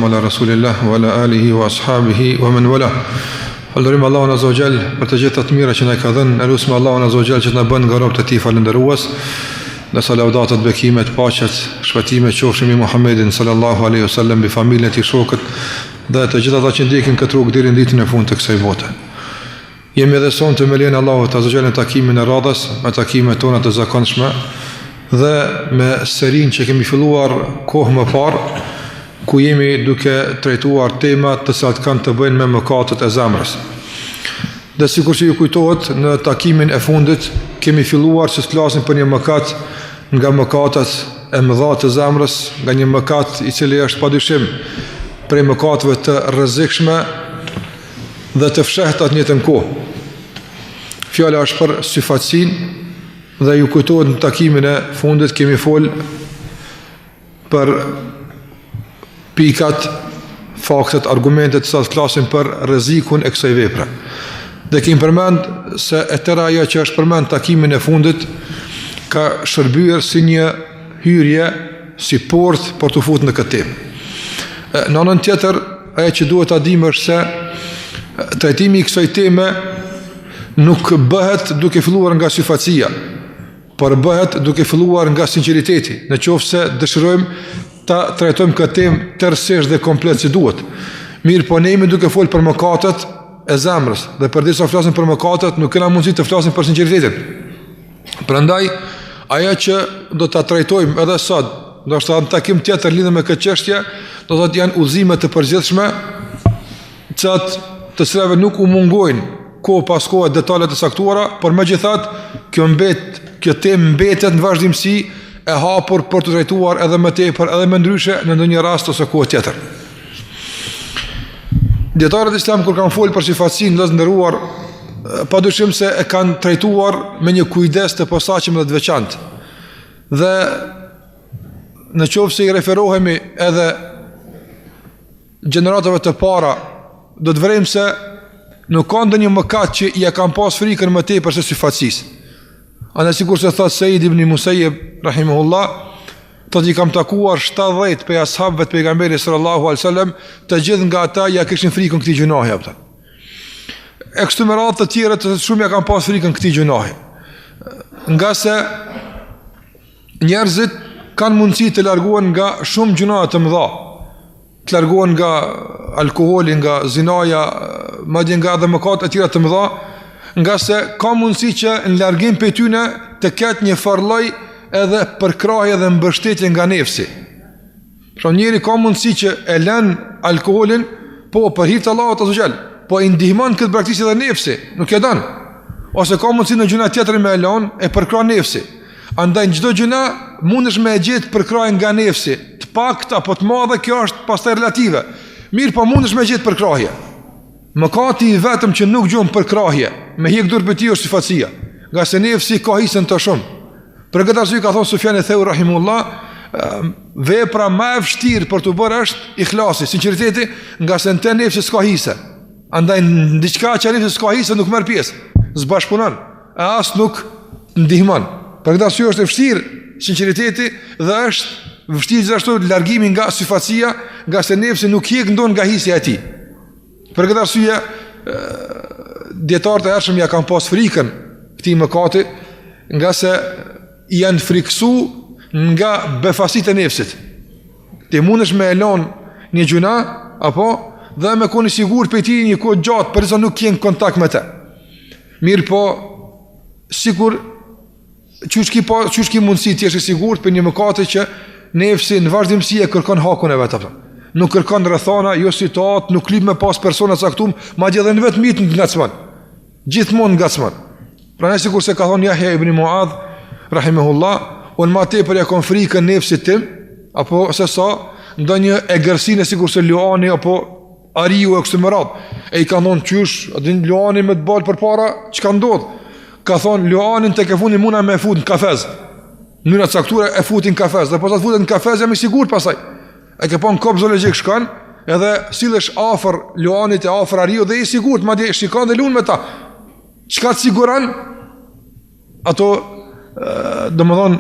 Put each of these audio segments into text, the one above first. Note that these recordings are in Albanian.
ala Rasulillah wa ala alihi wa ashabihi wa man wala. Falënderojmë Allahun Azza wa Jall për të gjitha të mira që na ka dhënë, elusme Allahun Azza wa Jall që të na bën nga robët e tij falëndërues. Në salavatat, bekimet, paqet, shpëtimet qofshin mbi Muhammedin sallallahu alaihi wasallam, bi familjen e tij, shokët dhe të gjithë ata që ndjekin këtë rrugë deri në ditën e fundit të kësaj bote. Jemi edhe sonte me lejen e Allahut Azza wa Jall në takimin e radhës, me takimet tona të zakonshme dhe me serin që kemi filluar kohë më parë, ku jemi duke trajtuar temat të cilat kanë të bëjnë me mëkatet e zemrës. Dhe sikur që ju kujtohet, në takimin e fundit kemi filluar që të flasim për një mëkat nga mëkatet e mëdha të zemrës, nga një mëkat i cili është padyshim prej mëkateve të rrezikshme dhe të fshehta në njëjtën kohë. Fjala është për syfaqsinë dhe ju kujtohet në takimin e fundit kemi fol për pikat, faktet, argumentet sa të flasim për rrezikun e kësaj vepre. Dhe kemi përmend se e tëra ajo që është përmend takimin e fundit ka shërbyer si një hyrje, si port për të futur në këtë temë. Në anën tjetër, ajo që duhet ta dimë është se trajtimi i kësaj teme nuk bëhet duke filluar nga syfaqësia, por bëhet duke filluar nga sinqeriteti, nëse dëshirojmë ta trajtojmë këtë temë tërësisht dhe komplet si duhet. Mirë, po ne jemi duke folur për mëkatet e zemrës, dhe përdisa flasim për mëkatet, nuk kena mundësi të flasim për sinqeritetin. Prandaj, ajo që do ta trajtojmë edhe sot, ndoshta në takim tjetër lidhur me këtë çështje, do të thotë janë udhëzime të përgjithshme, të cilave nuk u mungojnë kohë pas kohe detalet e saktuara, por megjithatë kjo temë mbetet në vazhdimsi e hapur për të trajtuar edhe më tepër, edhe më ndryshe në ndonjë rast ose kohë tjetër. Dietarët islam kur kanë folur për syfaqësinë, vëllezër nderuar, padyshim se e kanë trajtuar me një kujdes të posaçëm dhe të veçantë. Dhe nëse i referohemi edhe gjeneratave të para, do të vërejmë se nuk ka ndonjë mëkat që ja kanë pas frikën më tepër se syfaqësisë. Ana sikur se thot Said ibn Musayyib rahimahullah, thotë i kam takuar 70 prej ashabëve të pejgamberit sallallahu alaihi wasallam, të gjithë nga ata ja kishin frikën këtij gjunahi apo. E kështu me radhë të tjerë të shumë ja kanë pas frikën këtij gjunahi. Nga se njerëzit kanë mundësi të largohen nga shumë gjuna të mëdha, të largohen nga alkooli, nga zinaja, madje nga edhe mëkatet e tjera të mëdha, nga se ka mundësi që në largim për tyne të ketë një farlloj edhe përkrahje dhe mbështetje nga nefsi. Pra njeri ka mundësi që e lën alkoolin, po për hir të Allahut azza xal, po i ndihmon këtë praktikë edhe nefsi, nuk e don. Ose ka mundësi në gjuna tjetër me e lën e përkrah nefsi. Andaj çdo gjuna mundesh me e gjetë përkrahje nga nefsi, të pakta apo të madhe, kjo është pastaj relative. Mirë, po mundesh me gjetë përkrahje. Mëkati i vetëm që nuk gjon përkrahje, me hjek dur për ti është syfaqësia, nga se nefsi ka hisën të shumë. Për këtë arsye ka thonë Sufjan al-Thauri rahimullah, vepra më e vështirë për të bërë është ikhlasi, sinqeriteti, nga se në të nefsi s'ka hisë. Andaj në diçka që nefsi s'ka hisë nuk merr pjesë, s'bashkëpunon, e as nuk ndihmon. Për këtë arsye është e vështirë sinqeriteti dhe është vështirë gjithashtu largimi nga syfaqësia, nga se nefsi nuk hjek ndonjë nga hisja e tij. Për këtë arsye, dietarët e hershëm ja kanë pas frikën këtij mëkati, nga se janë friksu nga befasit e nefsit. Ti mundesh me elon një gjuna, apo dhe me koni sigur për ti një kohë gjatë, përsa nuk jenë kontakt me te. Mirë po, sigur, qysh ki mundësi ti është sigur për një mëkati që nefsi në vazhdimsi e kërkon hakun e vetë. Nuk kërkon rrethana, jo citat, nuk lip me pas persona caktuar, madje edhe në vetë mit ngacmon. Gjithmonë ngacmon. Prandaj sikur se ka thonë Yahya ibn Muadh rahimahullah, unë më tepër ja kam frikën nefsit tim, apo se sa ndonjë egërsinë sikur se luani apo ariu e kështu me radhë. E i ka thonë qysh, atë luani me të bal përpara, çka ndodh? Ka thonë luanin tek e fundit muna me fut në kafez. Mënyra caktuar e futin në kafez, dhe posa të futet në kafez jam i sigurt pasaj. E ke pa në kopë zoologjik shkan, edhe sillesh afër luanit e afër ariu dhe i sigurt, madje shikon dhe lun me ta. Çka të siguron? Ato, domethënë,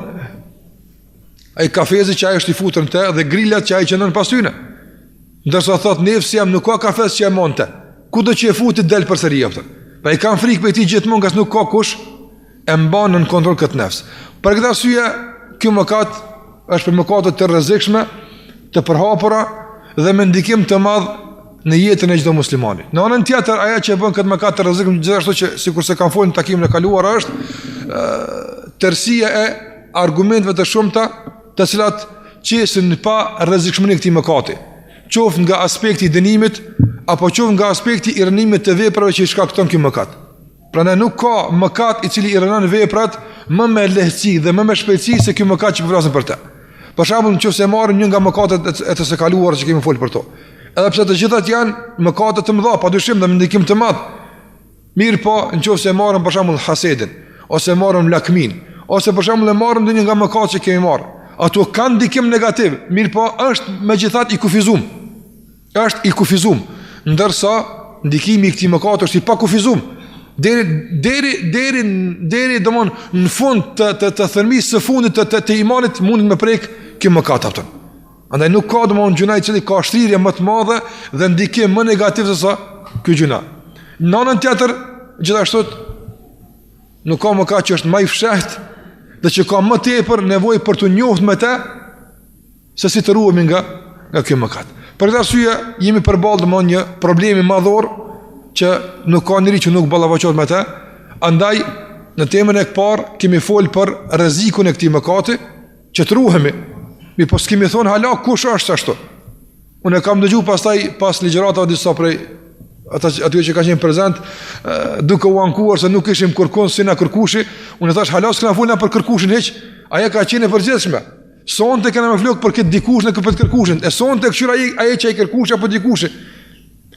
ai kafezi që ai është i futur në te dhe grilat që ai qëndron pas tyne. Ndërsa thot nefsi jam nuk ka kafes që e monte. Kudo që e futi del përsëri aftë. Pra i kanë frikë për ti gjithmonë që nuk ka kush e mban në kontroll këtë nefs. Për këtë arsye, ky mëkat është për mëkate të rrezikshme, të përhapura dhe me ndikim të madh në jetën e çdo muslimani. Në anën tjetër, ajo që bën këtë mëkat të rrezikshëm, gjithashtu që sikurse kanë folur në takimin e kaluar, është tërësia e argumenteve të shumta, të cilat qesin pa rrezikshmërinë e këtij mëkati, qoftë nga aspekti i dënimit apo qoftë nga aspekti i rënimit të veprave që i shkakton ky mëkat. Prandaj nuk ka mëkat i cili i rënon veprat më me lehtësi dhe më me shpejtësi se ky mëkat që po flasim për të. Për shembull, nëse marrim një nga mëkatet e të së kaluara që kemi folur për to. Edhe pse të gjithat janë mëkate të mëdha, padyshim dhe me ndikim të madh. Mirë po, nëse marrim për shembull hasedin, ose marrim lakmin, ose për shembull marrim ndonjë nga mëkatet që kemi marrë, ato kanë ndikim negativ, mirë po është megjithatë i kufizum. Është i kufizum, ndërsa ndikimi i këtij mëkati është i pa kufizum. Deri domon në fund të thërmisë së fundit të imanit mund të më prek ky mëkat atë. Andaj nuk ka domon gjuna i cili ka shtrirje më të madhe dhe ndikim më negativ se sa ky gjuna. Në anën tjetër, gjithashtu nuk ka mëkat që është më i fshehtë dhe që ka më tepër nevojë për të njohur me të se si të ruhemi nga ky mëkat. Për këtë arsye jemi përballë domon një problemi madhor që nuk ka njëri që nuk ballafaqohet me të. Andaj në temën e parë kemi folë për rrezikun e këtij mëkati, që të ruhemi. Mi po s'kemi thonë hala kush është ashtu. Unë kam dëgjuar pastaj pas ligjëratave disa prej aty që ka qenë prezant, duke u ankuar se nuk ishim kërkon si na kërkushi. Unë thash hala s'kena folna për kërkushin hiç. Aja ka qenë e përgjithshme. Sonte kena më flok për këtë dikush në këtë kërkushin. E sonte këshira ai që ai kërkush apo dikushi.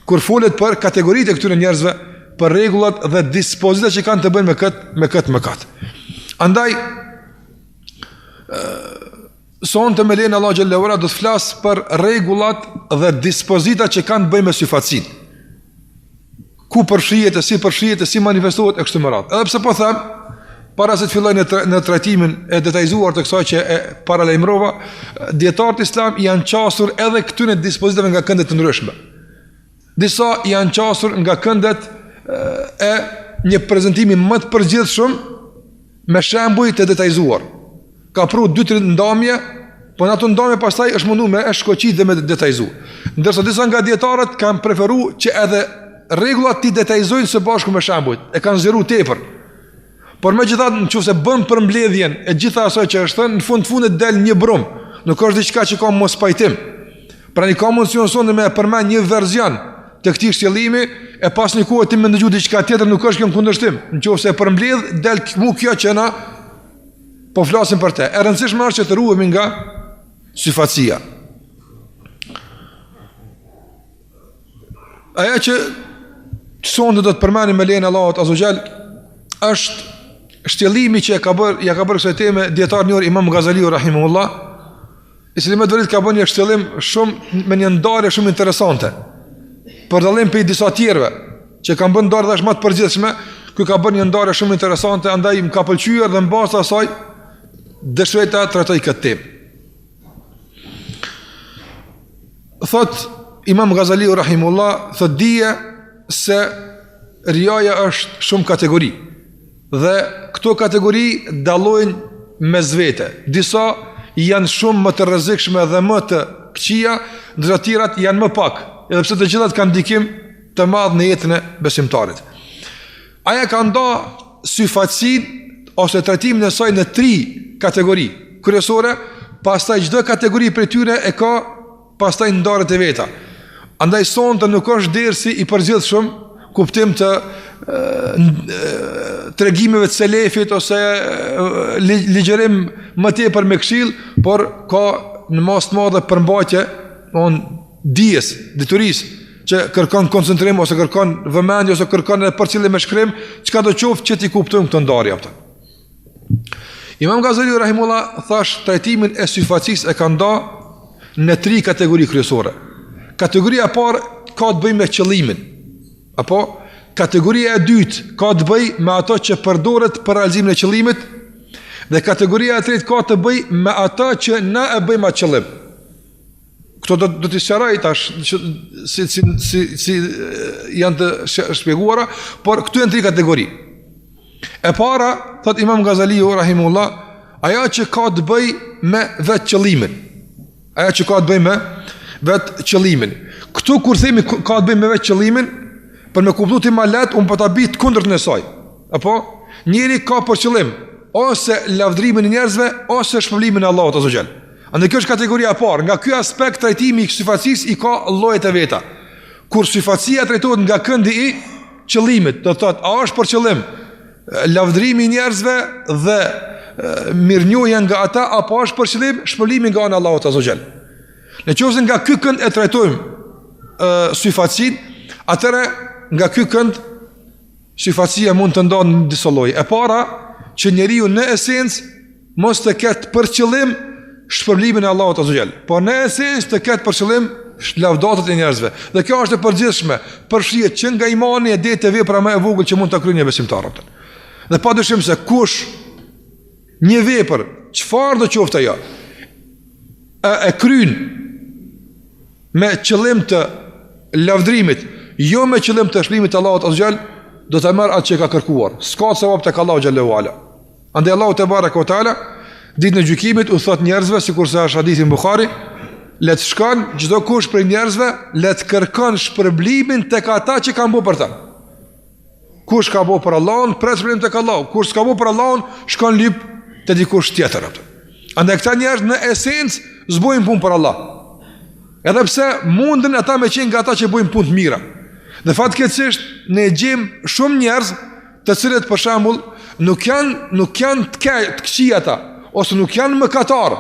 Kur folet për kategoritë e këtyre njerëzve, për rregullat dhe dispozitat që kanë të bëjnë me këtë mëkat. Andaj sonte me lenin Allah xhallahu ala do të flas për rregullat dhe dispozitat që kanë të bëjnë me syfacin. Ku përfshihet e si manifestohet e kështu me radhë. Edhe pse po them, para se të filloj në trajtimin e detajzuar të kësaj që e paralajmërova, dietarët islam janë qasur edhe këtyre dispozitave nga këndet të ndryshme. Disa janë qasur nga këndet e një prezantimi më të përgjithshëm me shembuj të detajzuar. Ka pru 2-3 ndamje, po në ato ndamje pastaj është mundu me e shkoqit dhe me detajzu. Ndërsa disa nga dietarët kanë preferuar që edhe rregullat ti detajzojnë së bashku me shembujt, e kanë zgjeruar tepër. Por megjithatë, nëse bën përmbledhjen e gjitha asaj që është thënë, në fundit del një brum. Nuk është diçka që ka mos pajtim. Pra një ka mundësion me përmend një version të këtij shtjellimi e pas një kohë ti më ndëgju diçka tjetër, nuk është kjo në kundërshtim. Nëse e përmbledh, del kjo që na po flasim për të. E rëndësishme është që të ruhemi nga syfacia. Aja që sonde do të përmenim me lejen e Allahut azza xal është shtjellimi që ja ka bërë kësaj teme dietar njëri Imam Ghazaliu rahimahullah, i cili më duhet ka bërë një shtjellim shumë me një ndarje shumë interesante. Për dallim për disa tjerëve që kanë bërë ndarje dash më të përgjithshme, ky ka bërë një ndarje shumë interesante, andaj më ka pëlqyer dhe mbas asaj dëshiroj ta trajtoj këtë temë. Thot Imam Ghazaliu rahimahullah, thot dije se riaja është shumë kategori dhe këto kategori dallojnë mes vete. Disa janë shumë më të rrezikshme dhe më të këqija, ndërsa të tjerat janë më pak, edhe pse të gjithat kanë ndikim të madh në jetën e besimtarit. Aja ka nda syfacin ose trajtimin e saj në 3 kategori kryesore, pastaj çdo kategori prej tyre e ka pastaj ndarjet e veta. Andaj sonte nuk është dersi i përgjithshëm kuptim të tregimeve të selefit ose ligjërim më tepër me këshill, por ka në mas të madhe përmbajtje dijes, diturisë, që kërkon koncentrim ose kërkon vëmendje ose kërkon edhe përcjellje me shkrim, çka do qoftë që ti kuptojmë këtë ndarje aftë. Imam Ghazali rahimullah thash trajtimin e syfacisë e ka nda në 3 kategori kryesore. Kategoria e parë ka të bëjë me qëllimin, apo kategoria e dytë ka të bëjë me ato që përdoret për realizimin e qëllimit, dhe kategoria e tretë ka të bëjë me ato që na e bëjmë atë qëllim. Këto do t'i sqaroj tash si janë të shpjeguara, por këtu janë 3 kategori. E para, thot Imam Ghazaliu rahimullah, ajo që ka të bëj me vetë qëllimin. Ajo që ka të bëj me vetë qëllimin. Këtu kur themi ka të bëj me vetë qëllimin, për me kuptu ti ma let, unë po ta bit kundërt në saj. Apo? Njeri ka për qëllim ose lavdrimin e njerëzve, ose shpëlimin e Allahut azza xal. Andaj kjo është kategoria e parë. Nga ky aspekt trajtimi i syfacisë i ka llojet e veta. Kur syfacia trajtohet nga këndi i qëllimit, do thotë, a është për qëllim lavdrimi i njerëzve dhe mirënjohja nga ata, apo është për qëllim shpëlimi nga ana e Allahut azza xal. Nëse nga ky kënd e trajtojmë syfacin, atëre nga ky kënd syfacia mund të ndonë në disa lloje. E para, që njeriu në esencë mos të ketë për qëllim shpërblimin e Allahut azza xal, por në esencë të ketë për qëllim lavdatët e njerëzve. Dhe kjo është e përgjithshme, përfshihet që nga imani e deri te vepra më e vogël që mund ta kryejë një besimtar. Dhe padyshim se kush një vepër, çfarë do qoftë ajo, e kryen me qëllim të lavdrimit, jo me qëllim të shpëlimit të Allahut azza xal, do të marr atë që ka kërkuar. S'ka sevap tek Allahu xhallahu ala. Andaj Allahu te baraka o taala ditën e gjykimit u thot njerëzve, sikurse është hadithi në Buhari, le të shkon çdo kush prej njerëzve, le të kërkon shpërblimin tek ata që kanë bërë për ta. Kush ka bërë për Allahun, pres shpërblim tek Allahu. Kush s'ka bërë për Allahun, shkon lyp te dikush tjetër atë. Andaj këta njerëz në esencë zbojnë punë për Allah. Edhe pse mundën ata me qenë nga ata që bojnë punë të mira. Dhe fatkeqësisht ne gjejmë shumë njerëz të cilët për shembull nuk janë të këqij ata, ose nuk janë mëkatar,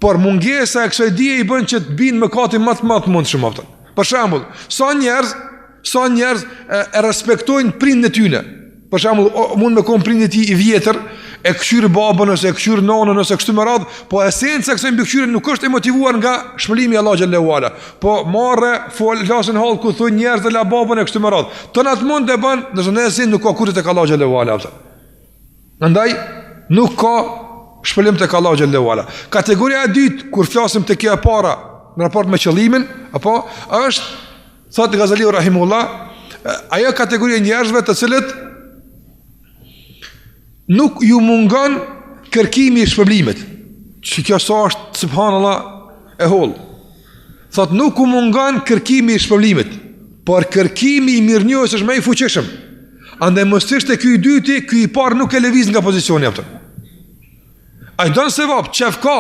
por mungesa e kësaj dije i bën që të binë mëkatin më të mundshëm aftë. Për shembull, sa njerëz e respektojnë prindët e tyre. Për shembull, mund me kon prindi i tij i vjetër, e këshyr babën ose e këshyr nonën ose kështu me radhë, po esenca e kësaj mbikëqyrje nuk është e motivuar nga shpëlimi i Allahut xhallahu ala. Po marrë flasën hall ku thonë njerëz dhe la babën e kështu me radhë. Tonat mund të bën, nëse në esencë nuk ka kurrë tek Allahu xhallahu ala. Andaj nuk ka shpëlim tek Allahu xhallahu ala. Kategoria e dytë kur flasim tek kjo e para në raport me qëllimin, apo është thotë Ghazaliu rahimullah, ajo kategoria e njerëzve të cilët nuk ju mungon kërkimi i shpërblimit. Që kjo sa është subhanallah e holl. Thot nuk u mungon kërkimi i shpërblimit, por kërkimi i mirënjohjes është më i fuqishëm. Andaj mos ishte ky i dyti, ky i parë nuk e lëviz nga pozicioni atë. Ai don sevap, çef ka,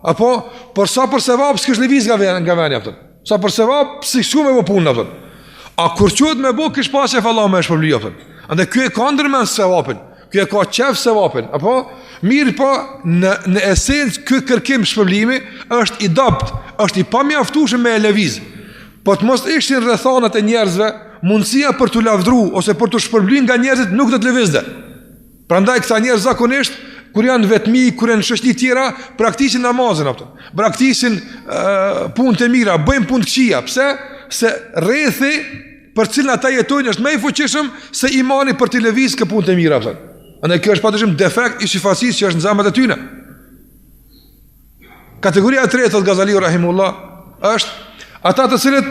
apo por sa për sevap s'kish lëviz nga veni atë. Sa për sevap si shumë me punë atë. A kur qoftë me bë kish pasë fallah më shpërblim atë. Andaj ky e ka ndërmend sevapin. Ky e ka qef sevapin, apo mirë po në esencë ky kërkim shpërblimi është i dopt, është i pamjaftueshëm me lëviz. Po të mos ishin rrethanat e njerëzve, mundësia për të lavdruar ose për të shpërblim nga njerëzit nuk do të lëvizte. Prandaj këta njerëz zakonisht kur janë vetmi, kur janë në shoqëri tjera, praktikojnë namazin apo. Praktikojnë punë të mira, bëjnë punë të këqija. Pse? Se rrethi për cilën ata jetojnë është më i fuqishëm se imani për të lëviz kë punë të mira apo. Andaj kjo është patyshim defekt i syfacisë që është në zemrat e tyre. Kategoria e tretë të Ghazaliu rahimullah është ata të cilët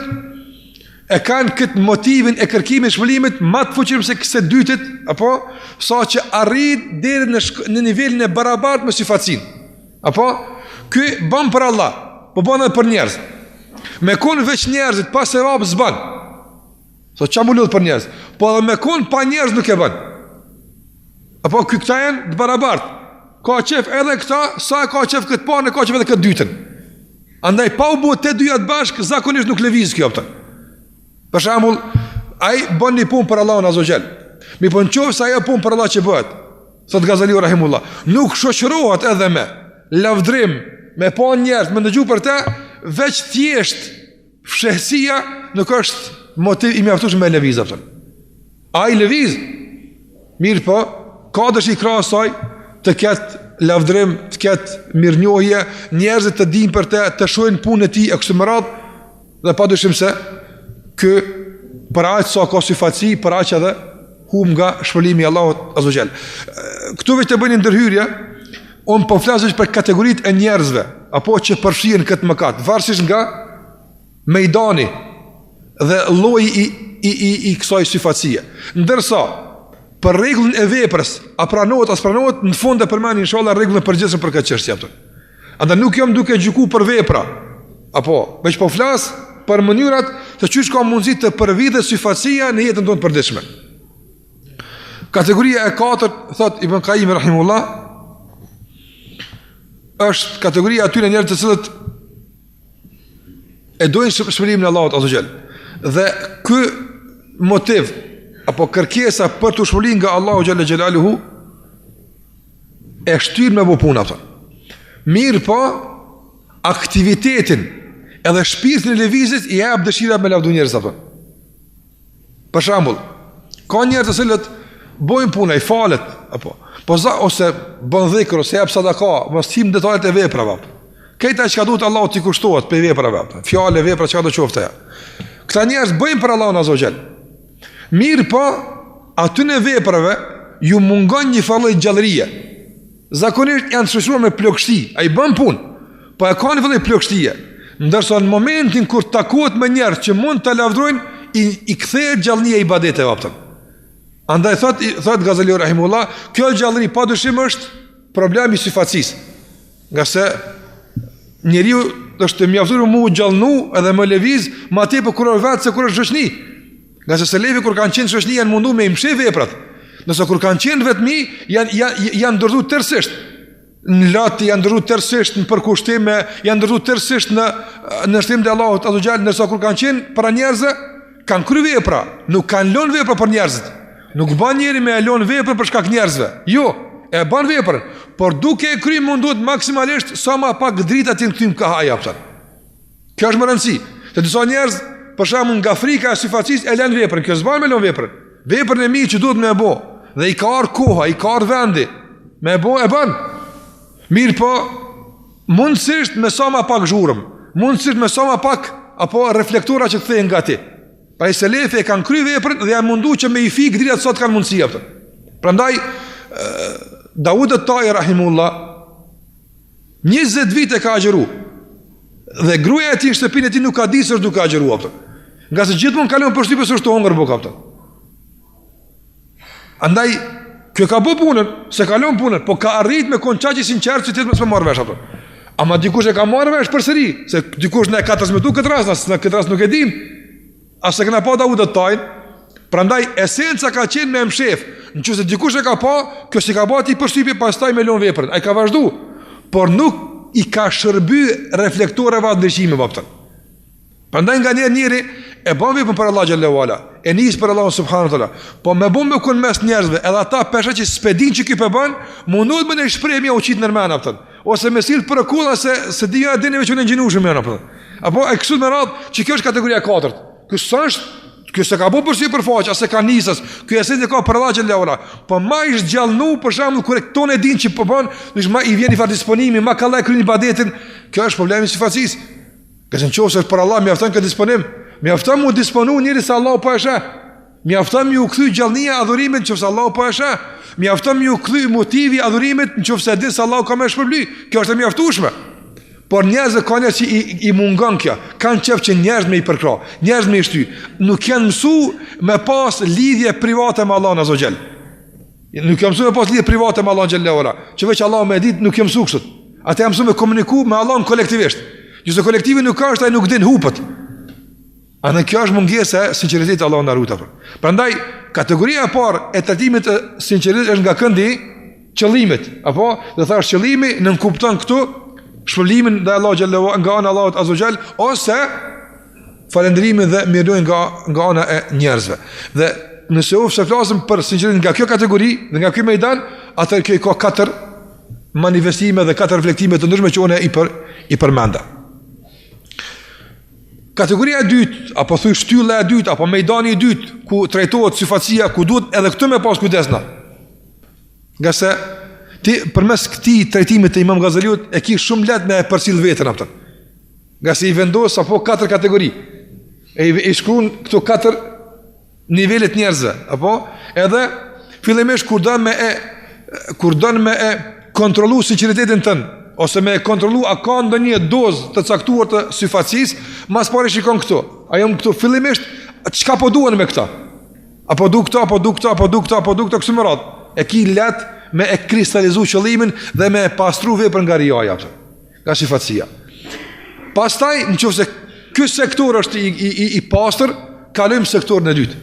e kanë këtë motivin e kërkimit shpëlimit më të fuqishëm se kësaj dytit, apo saqë arrit deri në nivelin e barabartë me syfacin. Apo ky bën për Allah, po bën edhe për njerëz. Me kon veç njerëzit pas sevap s'bën. So çamu lut për njerëz, po edhe me kon pa njerëz nuk e bën. Apo këta janë të barabartë. Ka qef edhe këta, sa ka qef këtë parën, ka qef edhe këtë dytën. Andaj pa u bë të dyja të bashkë, zakonisht nuk lëviz kjo atë. Për shembull, ai bën një punë për Allahun azza xal. Mi po nëse ajo punë për Allah që bëhet, thot Ghazaliu rahimullah, nuk shoqërohet edhe me lavdrim, me pa njerëz, me ndëgju për të, veç thjesht fshehësia nuk është motiv i mjaftueshëm me lëviz atë. Ai lëviz. Mirë po, ka dëshi krasaj të ketë lavdrim, të ketë mirënjohje, njerëzit të dinë për të shohin punën e tij e kështu me radhë, dhe padyshim se ky për aq sa ka syfaci, për aq edhe hum nga shpëlimi i Allahut azza xal. Këtu vetë të bëni ndërhyrje, un po flas për kategoritë e njerëzve apo që përfshihen këtë mëkat, varësisht nga mejdani dhe lloji i kësaj syfacie. Ndërsa për rregullin e veprës, a pranohet as pranohet, në fund e përmend inshallah rregullin e përgjithshëm për këtë çështje atë. Andaj nuk jam duke gjykuar për vepra, apo veç po flas për mënyrat se çish ka mundësi të përvidhet syfacia në jetën tonë të përditshme. Kategoria e katërt, thot Ibn Qayyim rahimullah, është kategoria atyre njerëzve të cilët e dojnë shpëlimin e Allahut azza xal. Dhe ky motiv apo kërkesa për të shpëluar nga Allahu xhalla xhelaluhu e shtyr me punë ato. Mirë po, aktivitetin edhe shpirtin e lëvizjes i jep dëshira me lavdu njerëz ato. Për shembull, ka njerëz të cilët bojnë punë, i falet apo ose bën dhikr ose jep sadaka, mos tim detajet e veprave. Këta që duhet Allahu t'i kushtohet për veprave, fjalë vepra çka do qoftë. Këta njerëz bëjnë për Allahun azza xal. Mirë po, aty në veprave ju mungon një fallë gjallërie. Zakonisht janë të shoqëruar me plagështi, ai bën punë, po e kanë vëllai plagështie. Ndërsa në momentin kur takohet me njerëz që mund ta lavdrojnë, i kthehet gjallënia e ibadeteve apo. Andaj thot Ghazali rahimullah, kjo gjallëri padyshim është problemi i syfacisë. Nga se njeriu është mjaftuar mu gjallënu edhe më lëviz, më tepër kur është vetë se kur është shoqni. Nga se selefi kur kanë qenë shoqni janë munduar me i mshë veprat. Nëse kur kanë qenë vetmi janë ndërtuar tërësisht në latë, janë ndërtuar tërësisht në përkushtime, janë ndërtuar tërësisht në shtim të Allahut azza xal. Nëse kur kanë qenë para njerëzve, kanë kryer vepra, nuk kanë lënë vepra për njerëzit. Nuk bën njëri me lënë vepra për shkak njerëzve. Jo, e bën veprën, por duke e kryer munduhet maksimalisht sa më pak drita të kthym ka haja apo. Kjo është më rëndësi. Te disa njerëz, për shembull nga frika e syfacisë e lën veprën, kjo s'bën me lën veprën. Veprën e mirë që duhet me bë, dhe i ka koha, i ka vendi me bë e bën. Mirë po, mundësisht me sa më pak zhurmë, mundësisht me sa më pak apo reflektora që kthehen nga ti. Pa i selefi e kanë kryer veprën dhe janë munduar që me i fik dritat sot kanë mundësi atë. Prandaj Daud at-Tai rahimullah 20 vite ka agjëru. Dhe gruaja e tij në shtëpinë e tij nuk ka ditë se është duke agjëruar atë. Nga se gjithmonë kalon përshtypje se është hungër bukë atë. Andaj kjo ka bë punën, se kalon punën, po ka arrit me konçaqi sinqert që ti mos më marr vesh atë. Ama dikush e ka marrë vesh përsëri, se dikush na ka transmetuar këtë rast, në këtë rast nuk e dim. Ase këna pa Daud at-Tai, prandaj esenca ka qenë me mshef. Nëse dikush e ka pa, kjo si ka bëti përshtypje pastaj me lon veprën. Ai ka vazhdu, por nuk i ka shërby reflektoreve ndryshime vaptën. Prandaj nga njëri e bën veprën për Allah xhallahu ala, e nis për Allah subhanahu wa taala. Po me bën me kon mes njerëzve, edhe ata pesha që spedin që ky po bën, mundohet me në shprehje u qit nërmen vaptën. Ose me sill për kulla se dia dini me çunë gjinushëm janë vaptën. Apo e kështu me radhë, që kjo është kategoria e katërt. Kjo se ka bo përsi për faqë, ase ka nisës, kjo e se ka për Allah xhallahu ala. Po ma ish gjallnu, për shembull kur tonë e din që po bën, ma i vjen i far disponimi, ma ka kryen ibadetin, kjo është problemi i syfacisë. Qëse nëse për Allah mjafton këtë disponim, mjafton mu disponu njëri se Allahu po e sheh. Mjafton mu kthy gjallënia adhurimit nëse Allahu po e sheh. Mjafton mu kthy motivi adhurimit nëse di se Allahu ka më shpërbly. Kjo është e mjaftueshme. Por njerëzve kanë që i mungon kjo. Kanë qef që njerëz me i përkra, njerëz me i shty. Nuk janë mësu me pas lidhje private me Allahun azza xal. Nuk janë mësu me pas lidhje private me Allahun xhallahu ala. Që veç Allahu më e dit, nuk janë mësu kështu. Ata janë mësu me komuniku me Allahun kolektivisht. Nëse kolektivi nuk ka, ai nuk din hupët. Ana kjo është mungesa e sinqeritetit Allahun na ruta. Prandaj kategoria e parë e trajtimit të sinqeritetit është nga këndi qëllimit, apo do thash qëllimi nën kupton këtu shpëlimin ndaj Allahut xhallahu nga ana Allahut azza xal ose falëndrimin dhe mirënjohjen nga ana e njerëzve. Dhe nëse u flasim për sinqeritet nga kjo kategori dhe nga ky mejdan, atëherë kjo ka katër manifestime dhe katër reflektime të ndryshme që unë i përmenda. Kategoria e dytë, apo thuj shtylla e dytë, apo mejdani i dytë, ku trajtohet syfacia, ku duhet edhe këtë me pas kujdesna. Nga se ti përmes këtij trajtimi të Imam Ghazaliut e ke shumë lehtë me përcjell veten atë. Nga se i vendos apo katër kategori. E shkruan këto katër nivele të njerëzve, apo edhe fillimisht kur don me kontrollu sinqeritetin tënd, ose me e kontrollu a ka ndonjë dozë të caktuar të syfacisë, mas pari shikon këtu. Ajo këtu fillimisht çka po duan me këta? Apo du këta, apo du këta, apo du këta, apo du këta kësë më radhë. E ki let me e kristalizu qëllimin dhe me e pastru vepër nga riaja, nga syfatësia. Pastaj, në qoftë se ky sektor është i pastër, kalojmë sektorin e dytë.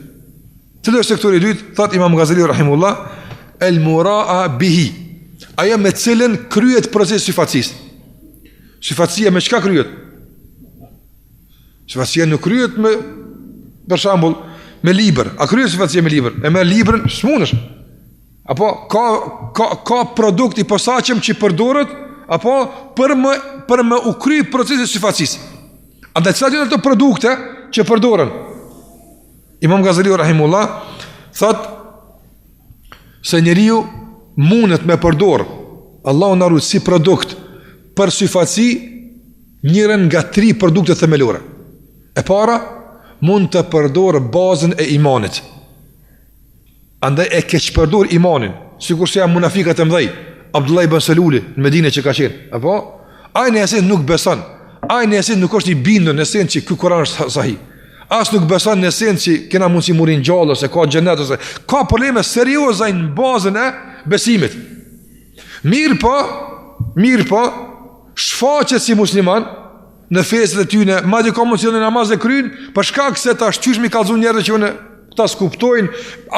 Cili është sektori i dytë? Thot Imam Ghazali rahimullah, el muraa bihi. Ajo me cilën kryet procesi syfatësisë. Syfatësia me çka kryet? Syfatësia nuk kryet me, për shembull, me libër. A kryet syfatësia me libër? E me librën smunesh. Apo ka produkt i posaçëm që përdoret apo për më u kry procesi syfatësisë. Andaj çfarë janë ato produkte që përdoren? Imam Ghazali rahimullah thot se njeriu mundet me përdor Allahu na ruaj si produkt për syfatësi njërin nga 3 produkte themelore. E para mund të përdor bazën e imanit. Andaj e keq përdor imanin, sikurse janë munafikat e mëdhej, Abdullah ibn Saluli në Medinë që ka qenë. Apo ai në esencë nuk beson. Ai në esencë nuk është i bindur në esencë që ky Kur'an është sahih. As nuk beson në esencë që kena mundësi murin gjallë ose ka xhenet ose ka probleme serioze në bazën e besimit. Mirë po, shfaqet si musliman në festet e tyne, madje ka mundësi në namaz e kryen, për shkak se ta shqysh mi kallëzu njerëz që unë ta skuptojnë,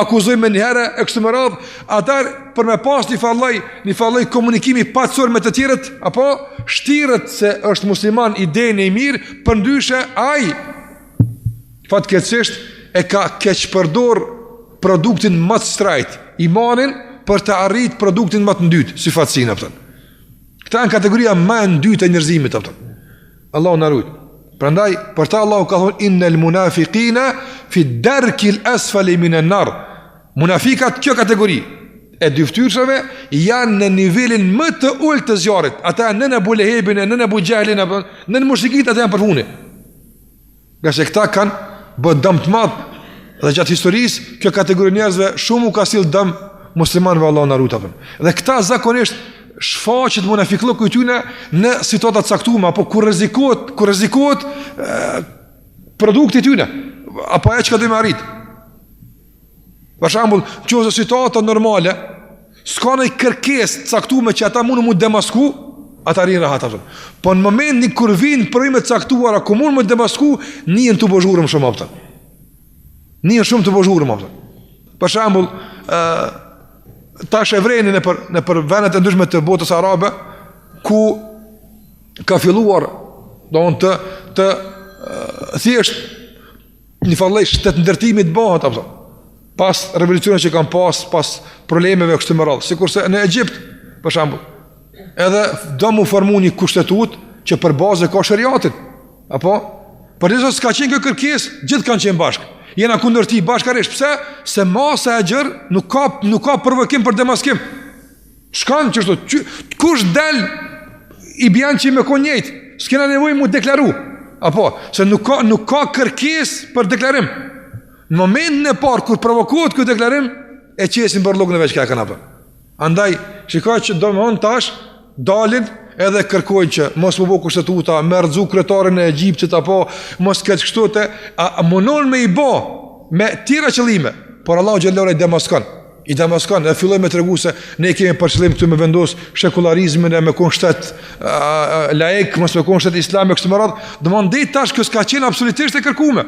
akuzojnë me njëherë e kështu me radhë, atar për me pas një falloj komunikimi pacor me të tjerët, apo shtiret se është musliman idejnë e mirë, për ndyshe ai fatkeqësisht e ka keq përdor produktin më të shtrejt, imanin, për të arrit produktin më të dytë, syfatësinë apo. Këta janë kategoria më e dytë e njerëzimit apo. Allahu na ruaj. Prandaj për ta Allahu ka thonë innal munafiqina fi darkil asfali minan nar. Munafikat kjo kategori e dyftyrshave janë në nivelin më të ulët të zjarrit. Ata në Abu Lehebin, në Abu Jahlin, në mushrikit ata janë përfuni. Gjasë këta kanë bë dëm të madh dhe gjatë historisë kjo kategori njerëzve shumë u ka sill dëm muslimanëve Allahu na ruaj. Dhe këta zakonisht shfaqet munafiqllëku i tyre në situata të caktuara apo kur rrezikohet produkti i tyre apo ajo që do të arrit. Për shembull, nëse situata normale s'ka një kërkesë të caktuar që ata mund të demasku, ata rrin rahat atë. Po në momentin kur vijnë probleme të caktuara ku mund të demasku, nien të bozhurëm shumë aftë. Nien shumë të bozhurëm aftë. Për shembull, tash evrejnë në për vendet e ndryshme të botës arabe, ku ka filluar të thjesht një fallëj shtet ndërtimi të bëhet apo pas revolucionit që kanë pas problemeve kështu me radhë, sikurse në Egjipt për shembull, edhe do mu formu një kushtetut që për bazë ka shariatin, apo për nëse s'ka qenë kjo kërkesë, gjithë kanë qenë bashkë. Jena kundërti bashkarisht. Pse? Se masa e gjerë nuk ka provokim për demaskim. Shkanë qështu, kush del i bjanë që me konë njëjtë, s'kena nevojë mu deklaru. Apo, se nuk ka kërkes për deklarim. Në momentin e parë, kur provokohet këtë deklarim, e qesin për logën e veç kja kanë apë. Andaj, shikaj që do më honë tash, dalin edhe kërkojnë që mos më bo kushtetuta, me rëdzu kretarin e Egjiptit, apo mos këtë kështute, a mënon me i bo, me tira qëllime, por Allah Gjellera i demaskon, e filloj me të regu se ne kemi për qëllim këtu me vendos shekularizmin e me konë shtet laik, mos me konë shtet islam e kështë më radhë, dhe më ndej tash kësë ka qenë absolutisht e kërkume,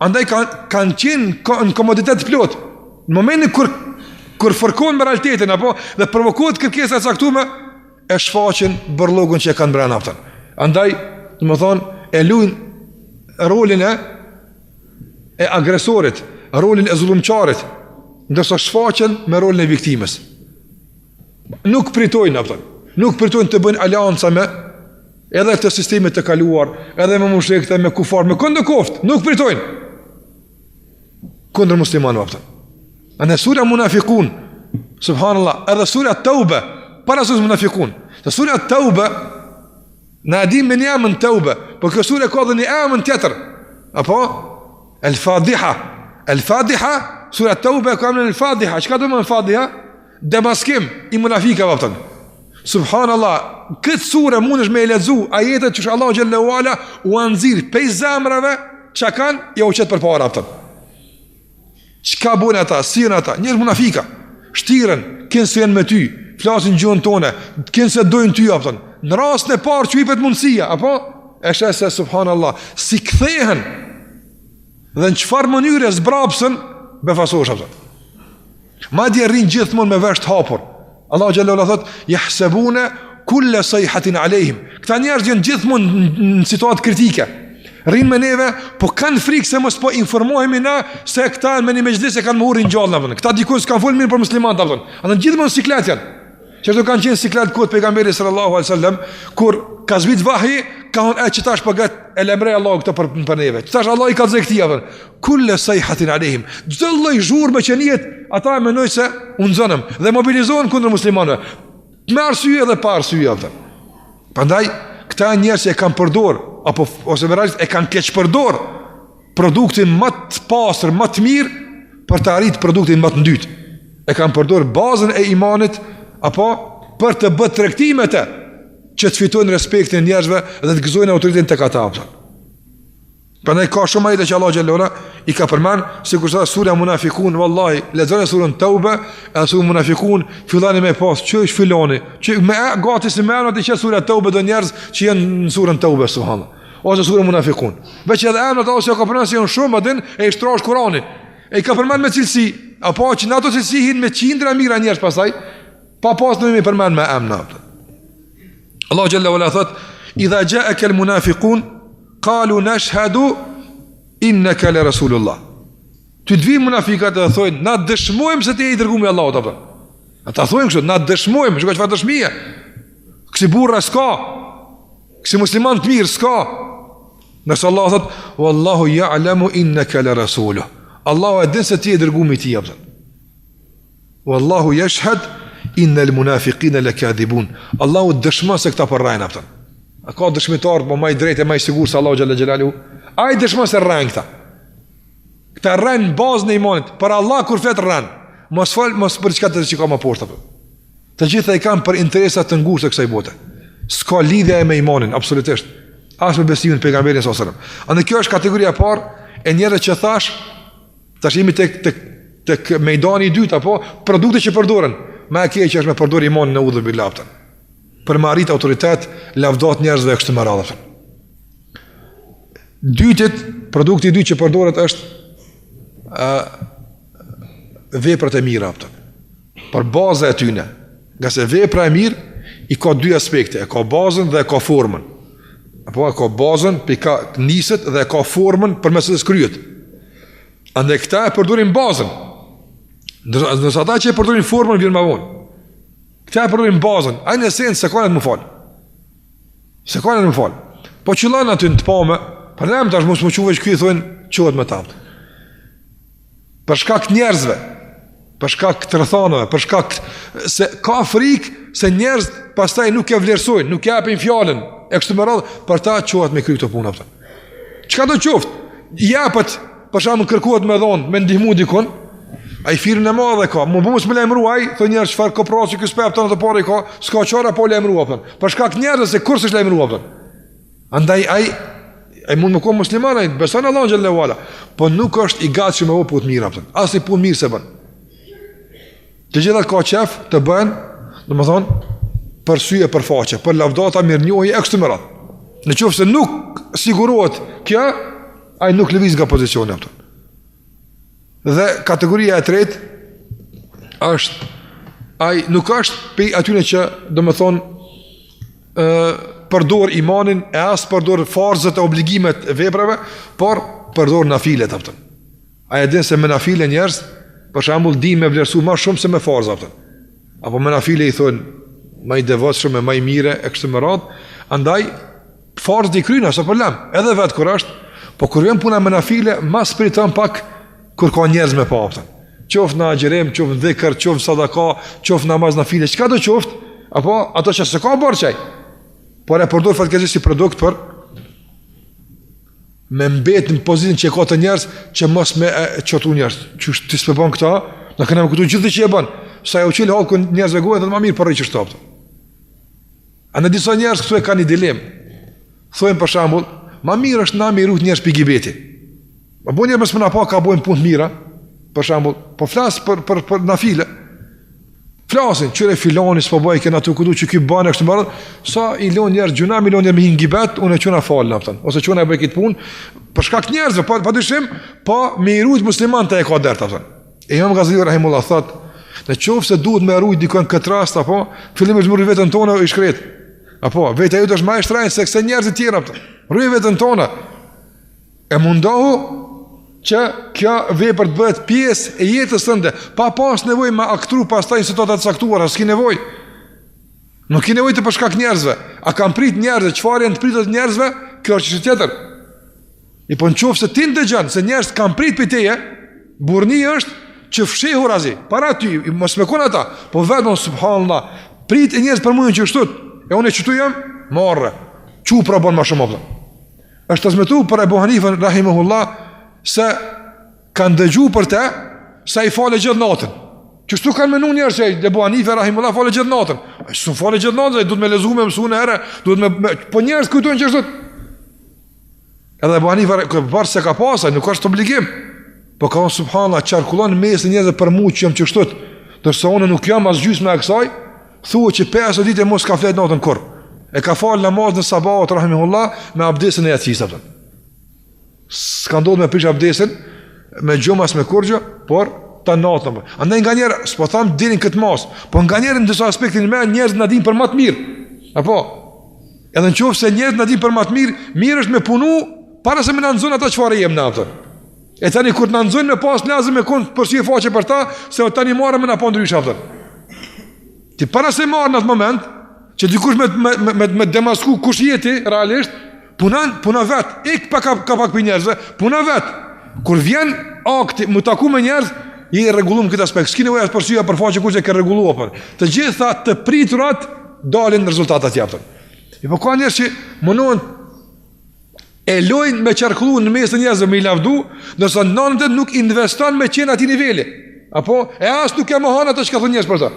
andaj kanë qenë në komoditet plot, në momentin kur fërkojnë me realitetin, apo dhe provokohet kërkesa e caktume, e shfaqin bërlogun që e kanë brenda aftën. Andaj, të më thonë, e lujnë rolin e agresorit, rolin e zullumqarit, ndërsa shfaqen me rolin e viktimës. Nuk pritojnë aftën, nuk pritojnë të bëjnë alianca me edhe të sistemit të kaluar, edhe me mushrikët, me kufar, me këndë koft, nuk pritojnë kundër muslimanëve aftën. Në surja Munafikun, subhanallah, edhe surja Taube, para së munafikun. Të surja Taube, në adim me një amën Taube, por kjo surja ka dhe një amën tjetër. Apo? El-Fadiha, surja Taube ka amën El-Fadiha. Qëka do më El-Fadiha? Demaskim i munafikave aftën. Subhanallah, këtë sure mundesh me e lexu ajetet që Allahu xhallahu ala u anzir pe zemrave çka kanë, ja u qet përpara ata. Çka bën ata, si janë ata? Njerëz munafika. Shtiren, kënë se janë me ty, flasin gjuhën tone, kënë se dojnë ty, apëton. Në rasën e parë që ipet mundësia, apo? E shese, subhanallah, si kthehen dhe në qëfar mënyre zbrapsën, befasosh, apëton. Ma dje rinë gjithmonë me vesht hapur. Allah Gjallola thot, jahsebune kulle sajhatin alejhim. Këta njerëz janë gjithmonë në situatë kritike. Rinë me neve, po kanë frikë se mos po informohemi na se këta me një mejlis e kanë më hurin gjallë, apëton. Këta dikun s'kanë folë mirë për muslimat, apëton. Andën gjithmonë siklet janë. Qërto kanë qenë siklet këtë pejgamberi sallallahu alaihi wasallam, kur ka zbit vahi, ka thonë që tash përgat e lemrej Allah këtë për neve. Që tash Allah i ka dzekti, apëton. Kulle sajhatin alejhim. Çdo lloj zhurmë që njihet, ata mendojnë se unë zënëm dhe mobilizohen kundër muslimanëve. Me arsye dhe pa arsye, apëton. Prandaj këta njerëz e kanë përdor apo ose me realisht e kanë keq përdor produktin më të pastër, më të mirë për të arritur produktin më të dytë. E kanë përdor bazën e imanit apo për të bërë tregtimet që të fitojnë respektin e njerëzve dhe të gëzojnë autoritetin tek ata. Prandaj ka shumë ajete që Allah xhallahu i ka përmend, sikur sa sura Munafikun, wallahi, lexoni surën Tauba, e surën Munafikun, fillani me pas ç'është filoni, që me gati se më anë të sura Tauba do njerëz që janë në surën Tauba subhanallahu. Ose surën Munafikun. Veç edhe emrat ose ka përmend se janë shumë, madin e shtrosh Kur'ani. E ka përmend me cilësi, apo që në ato cilësi hin me qindra mira njerëz pastaj, pa pas në më përmend me emra. Allah xhallahu ala thot, idha ja'aka al-munafiqun qalu nashhadu innaka la rasulullah. Ty të vinë munafikat dhe thojnë, na dëshmojmë se ti je i dërguar i Allahut apo. Ata thojnë kështu, na dëshmojmë, shikoj çfarë dëshmie. Kësi burra s'ka. Kësi musliman të mirë s'ka. Nëse Allah thot, wallahu ya'lamu innaka la rasuluh. Allahu e din se ti je i dërguar i tij apo. Wallahu yashhad innal munafiqina lakadibun. Allahu dëshmon se këta po rrajnë apo. A ka dëshmitar po më i drejtë e më i sigurt se Allahu xhalla xhelalu? Ai dëshmon se rran këta. Këta rran bazën e imanit. Për Allah kur flet rran. Mos fol, mos për çka të shikoj më poshtë apo. Të gjitha i kanë për interesa të ngushta kësaj bote. S'ka lidhje me imanin, absolutisht. As me besimin e pejgamberit sallallahu alajhi wasallam. Andaj kjo është kategoria e parë e njerëzve që thash tash jemi tek mejdani i dytë apo produktet që përdoren. Më e keq është me përdor imanin në udhë billahi. Për më arrit autoritet, lavdat njerëzve e kështu me radhë. Produkti i dytë që përdoret është veprat e mira. Për baza e tyne. Nga se vepra e mirë i ka dy aspekte, e ka bazën dhe e ka formën. Apo e ka bazën, për ka niset dhe e ka formën për mes të skryet. Andaj këta e përdorin bazën. Nëse ata që e përdorin formën vjen më vonë. Këta e përdorin bazën, a në esencë se kanë të më falë. Se kanë të më falë. Po qëllon aty në të pame, për nem tash mos më quve që këj thonë, qohet me tapë. Për shkak njerëzve, për shkak të rëthanove, për shkak se ka frikë se njerëz pastaj nuk e vlerësojnë, nuk e japin fjalën, e kështu me radhë, për ta qohet me kry këto puna. Çka do qoftë? Japët, për shkak kërkohet me dhonë, me ndihmu dikon, ai firmën e madhe ka, më mos më lajmëruaj, thonë njerëz çfarë kopraci ky spep tonë të parë ka, s'ka çfarë po lajmëruan. Për shkak njerëz se kurse është lajmëruan. Andaj ai mund të qenë musliman, ai beson Allahu xhallahu ala, po nuk është i gatshëm me punë të mira apo. As i punë mirë se bën. Të gjitha ka qef të bën, domethënë për sy e për faqe, për lavdata mirënjohje e kështu me radhë. Nëse nuk sigurohet kjo, ai nuk lëviz nga pozicioni apo. Dhe kategoria e tretë është ai nuk është pe atyre që domethënë përdor imanin e as përdor farzët e obligimet e veprave, por përdor nafilet apo. Ai e din se me nafile njerëz, për shembull, di me vlerësu më shumë se me farz apo. Apo me nafile i thonë më i devotshëm, më i mirë e kështu me radhë, andaj farz di kryna sa problem, edhe vetë kur është, po kur vjen puna me nafile, më spiriton pak kur ka njerëz me pa apo. Qoft në agjerim, qoft në dhikr, qoft sadaka, qoft namaz nafile, çka do qoft, apo ato që s'ka borçaj. Por e përdor fatkeqësisht si produkt për me mbet në pozicion që ka të njerëz që mos me çotu njerëz. Që ti s'e bën këta, na kanë këtu gjithë që e bën. Sa e uçil hall ku njerëzve gohet edhe më mirë për rreth çështop. A në disa njerëz këtu e ka një dilemë. Thojmë për shembull, ma mirë është na me rujt njerëz për gibeti. Ma bo njerëz më na pa ka bojnë punë mira, për shembull, po flas për nafile. Flasin, qyre filoni s'po bëj këna tu kudu që ky bane kështu më radh, sa i lon njerëz gjuna, mi lon njerëz me gibet, unë çuna fal naftan, ose çuna e bëj këtë punë, për shkak të njerëzve, padyshim, po me rujt musliman të e ka dert aftan. E Imam Ghazali rahimullah thot, në qoftë se duhet me rujt dikon këtë rast apo fillimisht me vetën tonë i shkret. Apo vetë ajo është më e shtrenjtë se këto njerëz të tjerë aftan. Rujt vetën tonë. E mundohu që kjo vepër të bëhet pjesë e jetës tënde, pa pas nevojë me aktru pastaj në situata të caktuara, s'ki nevojë. Nuk ki nevojë të për shkak njerëzve. A kanë prit njerëzve, çfarë janë të pritur njerëzve? Kjo është çështë tjetër. I po nëse ti ndëgjon se njerëz kanë prit për teje, burrni është që fshehur azi, para ty, mos me kon ata, po vetëm subhanallah, prit e njerëz për mua që kështu. E unë që tu jam, morre. Çu probon më shumë apo. Është transmetuar për Abu Hanifa rahimahullah se kanë dëgju për te sa i fale gjithë natën. Qështu kanë menu njerë që Abu Hanifa rahimahullah fale gjithë natën. Së fale gjithë natën, duhet me lezu me mësu në herë, po njerës kujtojnë që është. Edhe Abu Hanifa bërë se ka pasaj, nuk është të obligim. Po ka unë subhanallah qarkullon në mes në njerëzë për mu që jam që kështut. Dërsa unë nuk jam as gjysë me e kësaj, thua që 5 ditë mos ka flet natën kur. E ka falë namaz në sabat rahimahullah me abdesin e jacis. S'ka ndodhur me prish abdesin me gjumas me kurgjë, por ta natën. Andaj nganjëherë s'po tham dinin këtë mas, po nganjëherë në disa aspekte më njerëz na dinë për më të mirë. Apo edhe nëse njerëz na dinë për më të mirë, mirë është me punu para se më na nxon ata çfarë jem natë. E tani kur na nxon me pas lazëm me kon për si e faqe për ta, se tani marrëm me na po ndrysh aftën. Ti para se marr në atë moment që dikush me demasku kush jeti realisht, puna vet, ik pa ka pak për njerëzve, puna vet. Kur vjen akti, më taku me njerëz, i rregullum këtë aspekt. S'ki nevojë për syja për faqe kush e ka rregulluar. Të gjitha të priturat dalin rezultatat japën. E po ka njerëz që mundohen e lojnë me qarkullu në mes të njerëzve me i lavdu, ndërsa nënët nuk investon me qenë ati niveli. Apo e as nuk e mohon ato çka thon njerëz për ta.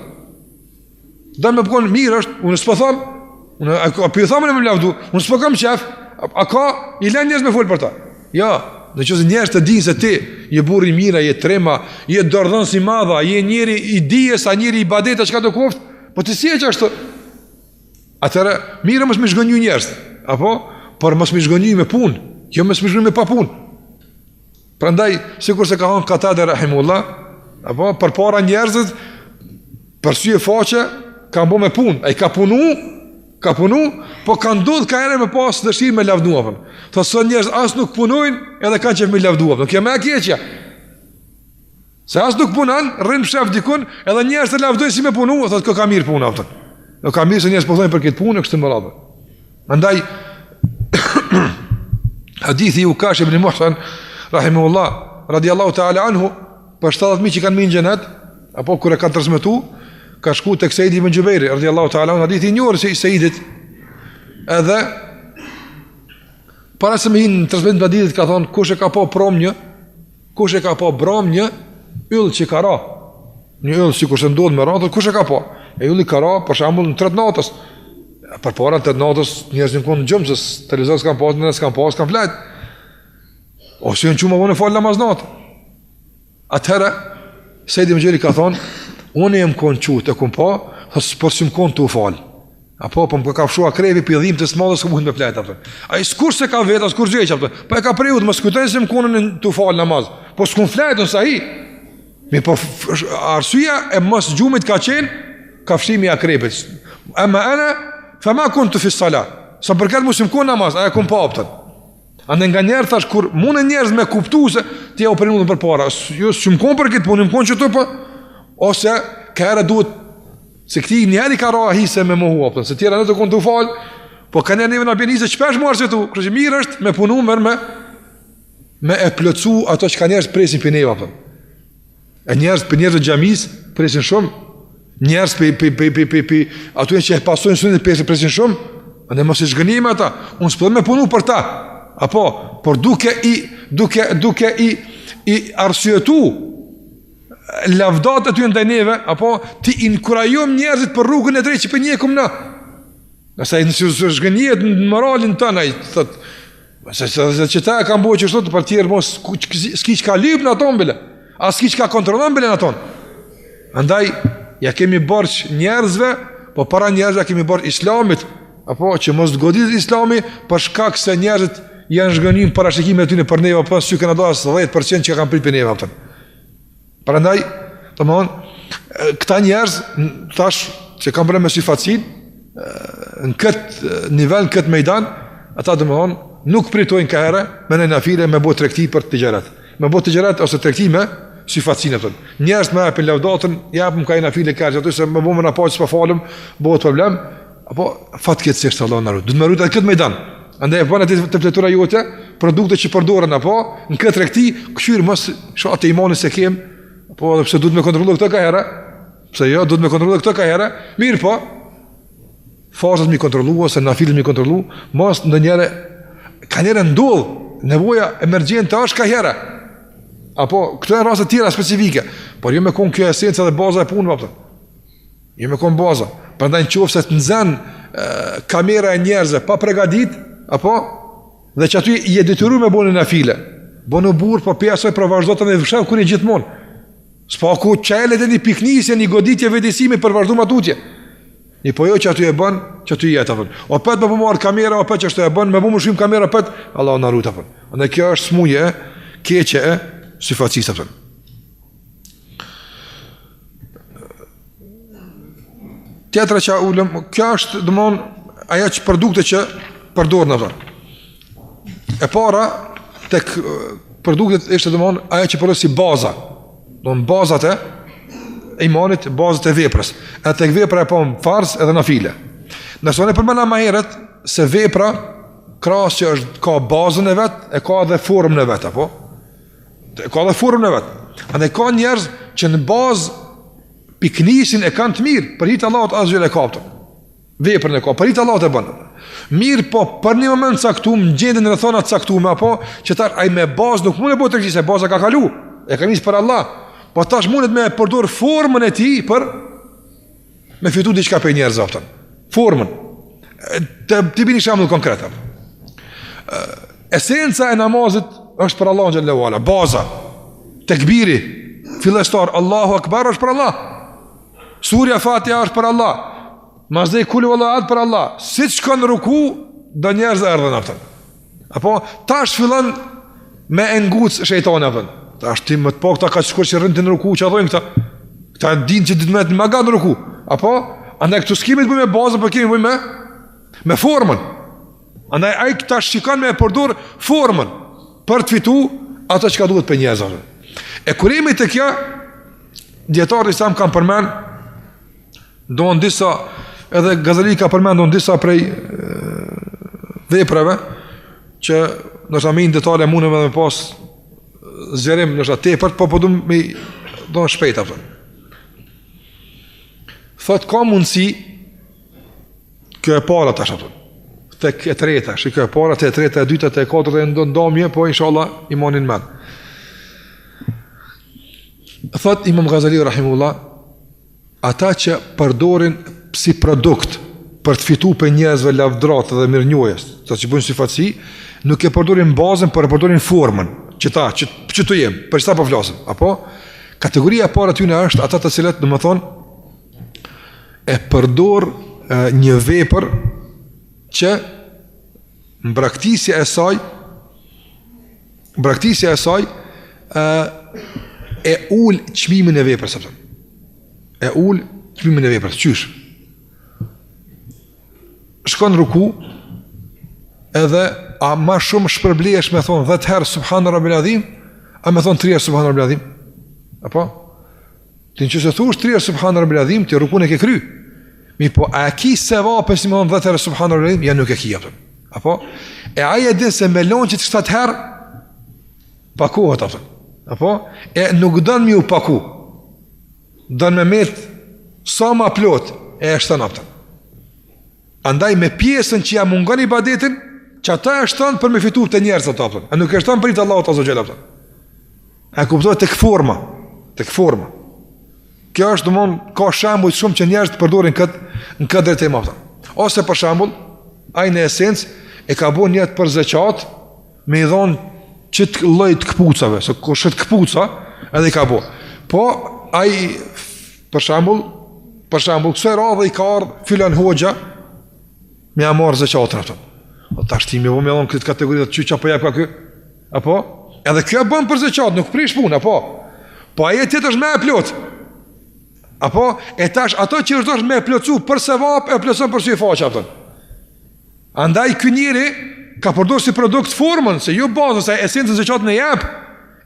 Do më bëkon mirë është, unë s'po them, unë po them me lavdu, unë s'po kam qef, a ka i lën njerëz me fol për ta. Jo, nëse njerëz të dinë se ti je burr i mirë, je trema, je dordhës i madh, je njëri i dijes, a njëri i ibadeta çka do koft, po ti si e çash të atëra mirë mos më zgjonjë njerëz, apo por mos më zgjonjë me punë, jo mos më zgjonjë me pa punë. Prandaj sikur se ka thënë Qatada rahimullah, apo përpara njerëzit për sy e faqe kanë bë me punë, ai ka punu, po ka ndodhur ka herë me pas dëshirë me lavduafën. Thotë son njerëz as nuk punojnë, edhe kanë qef me lavduafën. Kjo më e keqja. Se as nuk punon, rrin shef dikun, edhe njerëz të lavdojnë si me punu, thotë ka mirë puna aftën. Do ka mirë se njerëz po thonë për këtë punë kështu më radhë. Andaj hadithi Ukash ibn Muhsan rahimahullah radiallahu ta'ala anhu për 70.000 që kanë minë xhenet, apo kur e kanë transmetuar, ka shku tek Sejdi ibn Gjubejri radiallahu ta'ala anhu, hadithi njërë se i Sejidit, edhe para se me hinë në transmetim të hadithit ka thonë kush e ka po bram një yll që ka ra, një yll si kur se ndodhë me ra, kush e ka po? E ylli ka ra për shambull në 3 natës. Për para në 8 natës njerëz në konë në gjëmë, se televizor s'kan pas, në s'kan pas, s'kan flet. Ose në qumë avone falë namaz natë. Atëherë, Sejdi më gjeri ka thonë, unë jem konë qutë e kumë pa, por si më konë të u falë. Apo, po më ka fshua krevi për dhim të smadhës së mund me fletë. A i s'kur se ka vetë, s'kur gjeqë. Pa e ka prejut, më s'kujtojnë se më konën të u falë namaz. Po s'kun fletën sa hi. Mi po arsyja e mos gjumit ka qenë, ka fshimi akrepit. Ema ene, fa ma kun të fissala. Sa përket mu si më konë namaz, a e kun pa optën. Ande nga njerë thash, kur mune njerëz me kuptu se ti e u prinudën për para. Jo, si më konë për këtë punë, më konë që të për, ose ka ere duhet, se këti njeri ka ra hise me mohu optën, se tjera në të konë të u falë, po ka njerë neve në bjeni se qpesh marë që tu, kërështë mirë është me punu mërë me e plëcu ato që ka njerëz presin për neve optën. E njerëz për njerëz të gjamis presin shumë, njerëz për ato që e pasojnë sunet presin shumë, ande mos i shgënime ata, unë s'pëdhe me punu për ta, apo, por duke i arsyetu lavdat e ty ndaj neve, apo ti inkurajojmë njerëzit për rrugën e drejtë që për njekum na. Nëse nëse zhgënjet në moralin tënë, ai thot, se që ta e kam bërë që shtot, për tjerë mos s'ki që ka lyp në aton bile, a s'ki që ka kontrolon bile në aton. Andaj, ja kemi borç njerëzve, po para njerëzve kemi borç islamit, apo që mos të godit islami, për shkak se njerëzit janë zhgënim parashikime të tyre për neve, pas që kanë dhënë 10% që kanë prit për neve atë. Prandaj, domthonë, këta njerëz tash që kanë bërë me syfacin, në këtë nivel, në këtë mejdan, ata domthonë nuk pritojnë ka herë me në nafile me bëu tregti për tijaret. Me bëu tijaret ose tregti me syfacin atë. Njerëz më hapin lavdatën, japim ka nafile kaq aty se më bëmë na pa çfarë falëm, bëhet problem, apo fatkeqësisht Allah na rut. Do të më rutet këtë mejdan. Andaj e bën atë temperatura jote, produkte që përdoren apo në këtë tregti, këshir mos shoqë imanin se kem, po edhe pse duhet me kontrollu këtë ka herë. Pse jo, duhet me kontrollu këtë ka herë. Mirë po. Fazat mi kontrollu ose nafilet mi kontrollu, mos ndonjëherë ka njerë ndodh nevoja emergjente është ka herë. Apo këto janë raste të tjera specifike, por jo me kon kjo esenca dhe baza e punës apo. Jo me kon baza. Prandaj nëse të nxën kamera e njerëzve pa përgatit, apo dhe që aty i e detyruar me bënë nafile. Bënë burr po pjesë për vazhdo të me fshëv kur i gjithmonë. S'pa ku çelet e një piknisje, një goditje vëdësimi për vazhdim atutje. Një po jo që aty e bën, që aty jetë apo. O pet me marr kamera, o pet që ashtu e bën, me bëmë shumë kamera pet, Allah na rut apo. Andaj kjo është smuje, keqe e syfacisë apo. Tjetra që ulëm, kjo është domthon ajo që produkte që përdoren apo. E para tek produktet është domthon ajo që përdoret si baza. Domthon bazat e imanit, bazat e veprës. E tek vepra e pam farz edhe nafile. Nëse ne përmendëm më herët se vepra krahas që është ka bazën e vet, e ka edhe formën e vet apo. Ka edhe formën e vet. Andaj ka njerëz që në bazë piknisin e kanë të mirë, për hit Allahut azhjel e kaptën. Veprën e ka, për hit Allahut e bën. Mirë po, për një moment caktuar, në gjendjen rrethona të caktuara apo, që tar ai me bazë nuk mund të bëhet tregti se baza ka kalu. E ka nis për Allah. Po tash mundet me përdor formën e tij për me fitu diçka për njerëz aftën. Formën. Ti bini shembull konkret. Esenca e namazit është për Allah xhallahu ala, baza. Tekbiri, fillestar Allahu Akbar është për Allah. Surja Fatiha është për Allah. Mazdej kulu wallahu për Allah. Si të shkon në ruku, do njerëz erdhen aftën. Apo tash fillon me enguc shejtani aftën. Tash ti më të pak ta ka shkuar që rëndin në ruku, që thojnë këta. Këta dinë që ditë me magat në ruku. Apo, andaj këtu s'kemi të bëjmë me bazën, për kemi bëjmë me formën. Andaj ai këta shikon me e përdor formën për të fitu ato që ka duhet për njerëzave. E kurimi të kja, djetarët islam kanë përmen, do në disa, edhe Gazali ka përmen, do në disa prej veprave, që nështë amin detale mune me pas zjerim nështë tepërt, po du me do në shpejta. Thot, ka mundësi, kjo e para tash, tek e treta, kjo e para, te e treta, e dyta, te e katërta, e ndonjë, po inshallah imanin men. Thot Imam Ghazali rahimullah, ata që përdorin si produkt për të fitu për njerëzve lavdrat dhe mirënjohjes, sa që bëjnë syfatësi, nuk e përdorin bazën, por e përdorin formën, që të jemë, për çfarë po flasim, apo kategoria e parë aty është ata të cilët, domethënë, e përdor një vepër që mbraktisja e saj e ul çmimin e veprës, apo. E ul çmimin e veprës, qysh? Shkon ruku, edhe a ma shumë shpërblesh me thonë 10 herë Subhana Rabbil Adhim, a me thonë 3 herë Subhana Rabbil Adhim? Apo? Ti në që se thush 3 herë Subhana Rabbil Adhim, ti rukun e ke kry. Mi po, a ki se vape si me thonë 10 herë Subhana Rabbil Adhim, ja nuk e ki, apo? E aje din se me lonë që të 7 herë, pakohet, apo? E nuk dënë mi u paku. Dënë me metë sa ma plot, e shtën apëtën. Andaj me pjesën që ja mungon ibadetin, që ata e shton për me fitu të njerëz ato apëtën. A nuk e shton për i të Allahut azza xhel apëtën. A kuptohet tek forma. Kjo është domthon ka shembuj shumë që njerëzit përdorin në këtë drejtim apëtën. Ose për shembull, ai në esencë e ka bën një për zeqat me i dhon çit lloj të kpucave, se kush të kpuca edhe i ka bën. Po ai për shembull, kësaj radhe i ka ardhur filan hoxha me amor zeqatën atë. O tash ti më vëmë në këtë kategori të çuçi apo jap ka ky? Apo? Edhe kjo bën për zeqat, nuk prish punë, apo? Po ai tjetër është më e plot. Apo e tash ato që është më e plotsu për sevap e plotson për sy faqe atë. Andaj ky njeri ka përdorur si produkt formën, se jo bazën, se esencën zeqat në jap.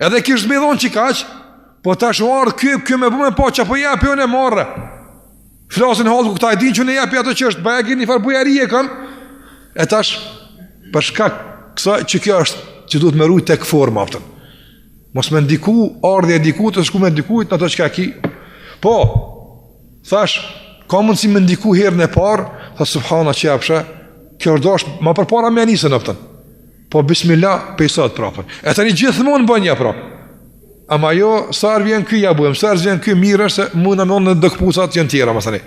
Edhe kish më dhon çikaq, po tash u ardh ky më bën pa çapo jap unë morr. Flasin hall ku këta e din që ne japi ato që është bagin një far bujarie kanë. E tash për shkak kësaj që kjo është që duhet më rujt tek forma aftën. Mos më ndiku ardhja e dikut të shku me ndikujt në ato çka ki. Po, thash, ka mundsi më ndiku herën e parë, thash subhana që japsha, kjo dosh më përpara më nisën aftën. Po bismillah pesat prapën. E tani gjithmonë bën ja prap. Ama jo sa vjen ky ja bëjmë, sa vjen ky mirë se mund në dëkpucat janë tjera më tani.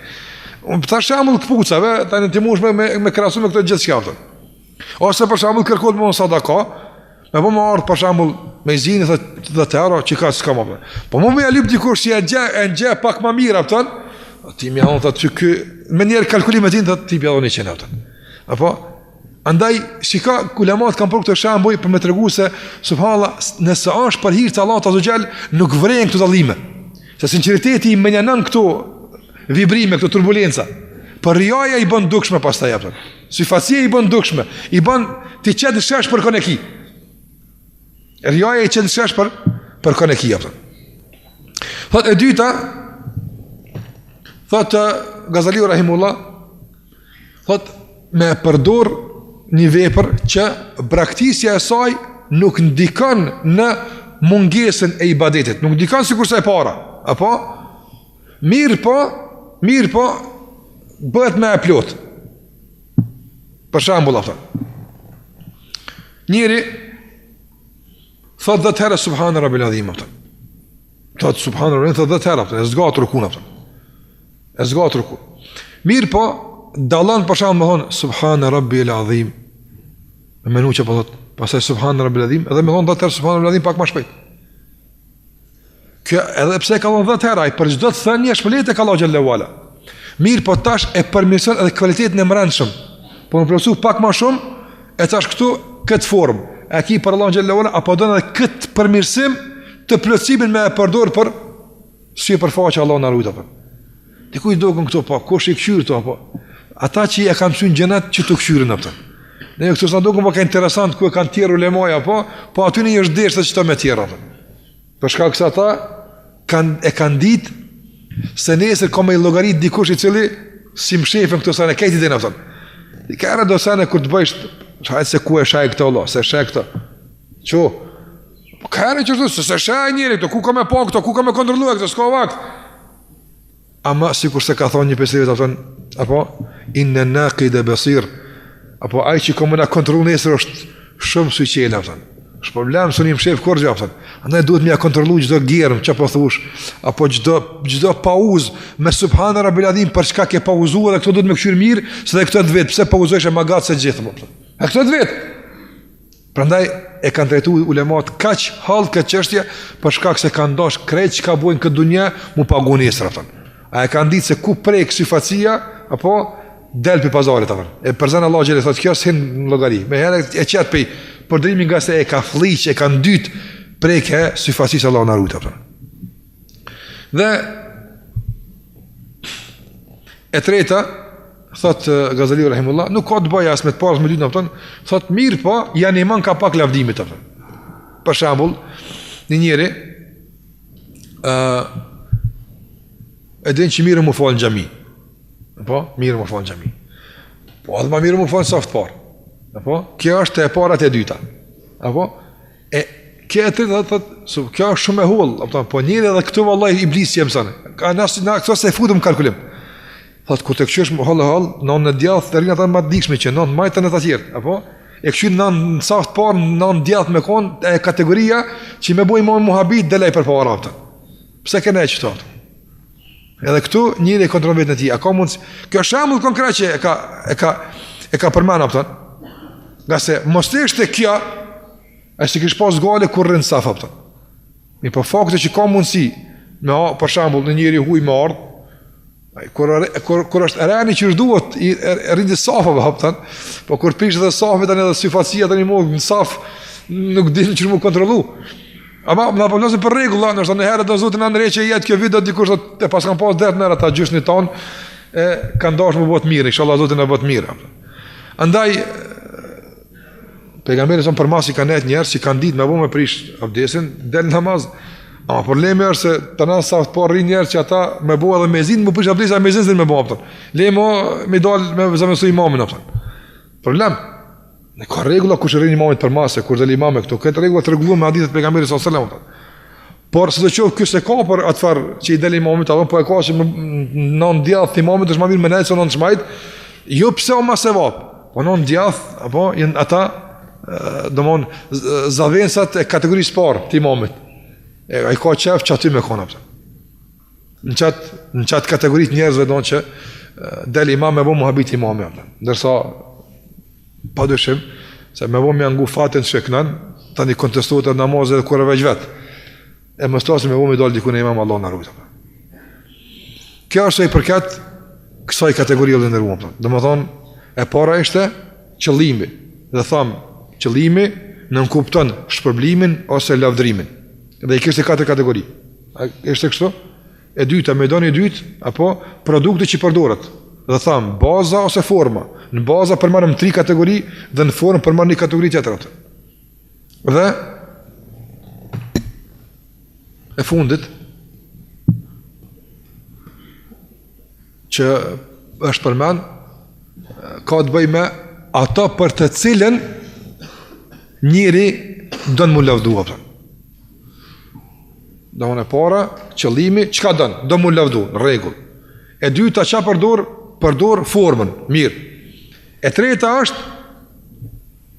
Tash shembull kpucave, tani ti mund me krahasu me këtë gjithçka aftën. Ose për shembull kërkohet më sadaka, me po më ardh për shembull me zinë të euro që ka s'ka më. Po më ja lyp dikush si e gje pak më mirë aftën, ti më on thotë ky me një kalkulim tin thotë ti bjalloni që aftën. Apo andaj shika ulemat kanë për këtë shembull për më tregu se subhanallahu nëse është për hir të Allahut azza xal nuk vren këto dallime. Se sinqeriteti i menjanon këto vibrime, këto turbulenca. Për riaja i bën dukshme pastaj aftën. Syfacia i bën dukshme, i bën ti çet shesh për koneki. Riaja i çet shesh për koneki aftën. Thot e dyta, thot Gazaliu rahimullah, thot me përdor një vepër që braktisja e saj nuk ndikon në mungesën e ibadetit, nuk ndikon sikurse e para, apo mirë po bëhet më e plot. Për shembull atë. Njëri thot 10 herë subhana rabbil azim atë. Thot subhana rabbil thot 10 herë atë, e zgatur ku atë. E zgatur ku. Mirë po dallon për shembull thon subhana rabbil azim. Me menu që po thot pastaj subhana rabbil azim, edhe më thon 10 herë subhana rabbil azim pak më shpejt. Kjo edhe pse ka dhënë 10 herë, për çdo të thënie shpëlet e ka Allahu xhallahu ala. Mirë po tash e përmirëson edhe cilëtetin e mbrëmshëm. Po më plotsu pak më shumë, e tash këtu këtë formë. E ki për Allahu xhallahu ala apo don edhe këtë përmirësim të plotësimin me e përdor për si për faqe Allahu na ruaj apo. Dikuj dokun këto po, kush i kqyr këto apo. Ata që e kanë mësuar xhenat që të kqyrin apo. Ne këtu sa dokun po ka interesant ku e kanë tjerë ulemoja apo, po aty në është deshë çto me tjerë apo. Për shkak se ata kanë ditë se nesër ka me i llogarit dikush i cili si më shefën këto sa në kejti dhe në aftën. I ka era do sa në kur të bëjsh hajtë se ku e shaj këto Allah, se shaj këto. Qo? Po ka era që shtu, se shaj njëri këto, ku ka me po këto, ku ka me kontrolu e këto, s'ka vakt. Ama si kur se ka thonë një pesivit aftën, apo, inë në qide besir, apo aj që ka më në kontrolu nesër është shumë suqelë aftën. Është problem së një më shef kërgjë aftën. Andaj duhet me ja kontrolu gjdo gjerëm, që po thush, apo gjdo pauz me subhanë rabbil adhim për çka ke pauzu dhe këto duhet me këshyrë mirë, se dhe këto të vetë, pse pauzojsh e magatë se gjithë. E këto të vetë. Prandaj e kanë trajtu ulemat kaq hall këtë çështje për shkak se kanë dash krejt që ka bojnë këtë dunja mu pagu nesër aftën. A e kanë ditë se ku prek syfacia, apo del për pazarit aftën. E përzan Allah gjele, thotë kjo s'hin në logari. Me herë e qetë pej përdrimi nga se e ka fliq, e ka ndyt preke syfacisë Allah në rujtë. Dhe e treta, thot Gazaliu rahimullah, nuk ka të bëja as me të parës me dytë në thot mirë po, janë iman ka pak lavdimit. Për shambull, një njeri e din që mirë më falë në gjami. Po, mirë më falë në gjami. Po, adhë ma mirë më falë në soft parë. Apo kjo është e para e dyta. Apo e kjo e tretë thotë, kjo është shumë e holl, po njëri edhe këtu vallahi iblisi mëson. Ka na këto se futëm kalkulim. Thotë kur të këshysh holl, në djath deri ata më të dikshme që në majtën e të tjerë, apo e këshyn në saft parë në djath me kon e kategoria që më boi më muhabit delaj për para ata. Pse kanë e çto? Edhe këtu njëri e kontrollon vetën e tij. A ka mundsi? Kjo shembull konkret që e ka përmend apo thon. Nga se mos ishte kjo, ai sikish pas gale kur rrin saf apo thon. Mi po fakti që ka mundsi me për shembull në njëri huaj me ardh, kur është rani që duhet i rriti safa apo thon, po kur pish edhe safa tani edhe sifacia tani më në saf nuk din që më kontrollu. Ama na po nëse për rregull, ndoshta në herë do zotin Andrej që jetë kjo vit do dikush të pas kanë pas dert në ata gjyshnit ton e kanë dashur më bëhet mirë, inshallah zotin na bëhet mirë. Andaj pejgamberi son përmasi kanë net njerëz që kanë ditë me vëmë prish abdesin del namaz. Ama problemi është se tani sa po rrin njerëz që ata me bëu edhe mezin, më prish abdesa mezin se më bëu aftë. Le më dal me zamësoj imamin aftë. Problem. Në ka regula kush rrin imamit për masë, kur del imam këtu, këtë regula të rregulluar me hadithet pejgamberit sallallahu alajhi wasallam. Por së të qoftë ky se ka për atfar që i del imamit apo po e ka që nën djath imamit është më mirë me nejt se nën shmajt, jo pse o mas e vap, po nën djath apo janë ata domon zavensat e kategorisë parë të imamit. Ai ka qef që aty me kona pëse. Në qatë kategorit njerëzve donë që del imam me bo muhabit imami. Ndërsa, pa dëshim, se me bo me angu fatin sheknan, ta një kontestuat e namazë edhe kure veç vetë. E më stasi me bo me dalë dikune imam Allah në rujtë. Kjo është e i përket kësaj kategori dhe në ruam. Dhe më thonë, e para ishte qëllimi. Dhe thamë, qëllimi në nënkupton shpërblimin ose lavdrimin. Dhe i kështë e 4 kategori. Ishte kështu? E dyta, me doni dytë, apo produkti që përdoret. Dhe thamë, baza ose forma. Në baza përmarëm 3 kategori, dhe në formë përmarëm 1 kategori tjetër. Dhe e fundit, që është përmen, ka të bëj me ata për të cilën njëri dënë mu lavdua. Do më në para, qëllimi, qka dënë? Do mu lavdu, në regull. E dyta qa përdor formën, mirë. E treta është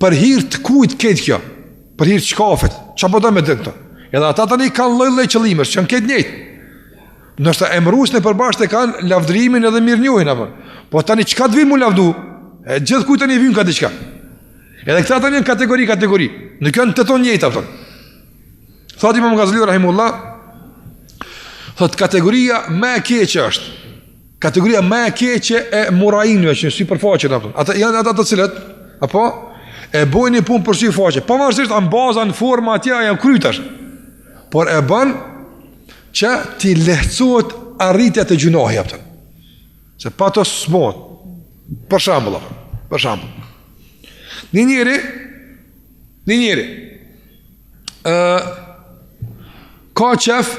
për hirë të kujt këtë kjo, për hirë të shkafet, qa po dënë me dënë këto? Edhe ata tani kanë lloj-lloj qëllimës, që në këtë njëjtë. Nështë emrusën e përbashkët e kanë lavdrimin edhe mirë njohin, apo. Po tani qka të vinë mu lavdu? E gjithë kujt tani vinë ka diqka. Edhe këta tani në kategori, në kënë të tonë njëjtë, apo. Thot Imam Ghazali rahimullah, thot kategoria më e keqe është. Kategoria më e keqe e murainëve që si përfaqen apo. Ata janë ata të cilët apo e bojnë punë për si faqe. Pavarësisht an baza në forma atje janë krytash. Por e bën që ti lehtësohet arritja të gjunohi apo. Se pa të smot. Për shembull. Një njeri ka qef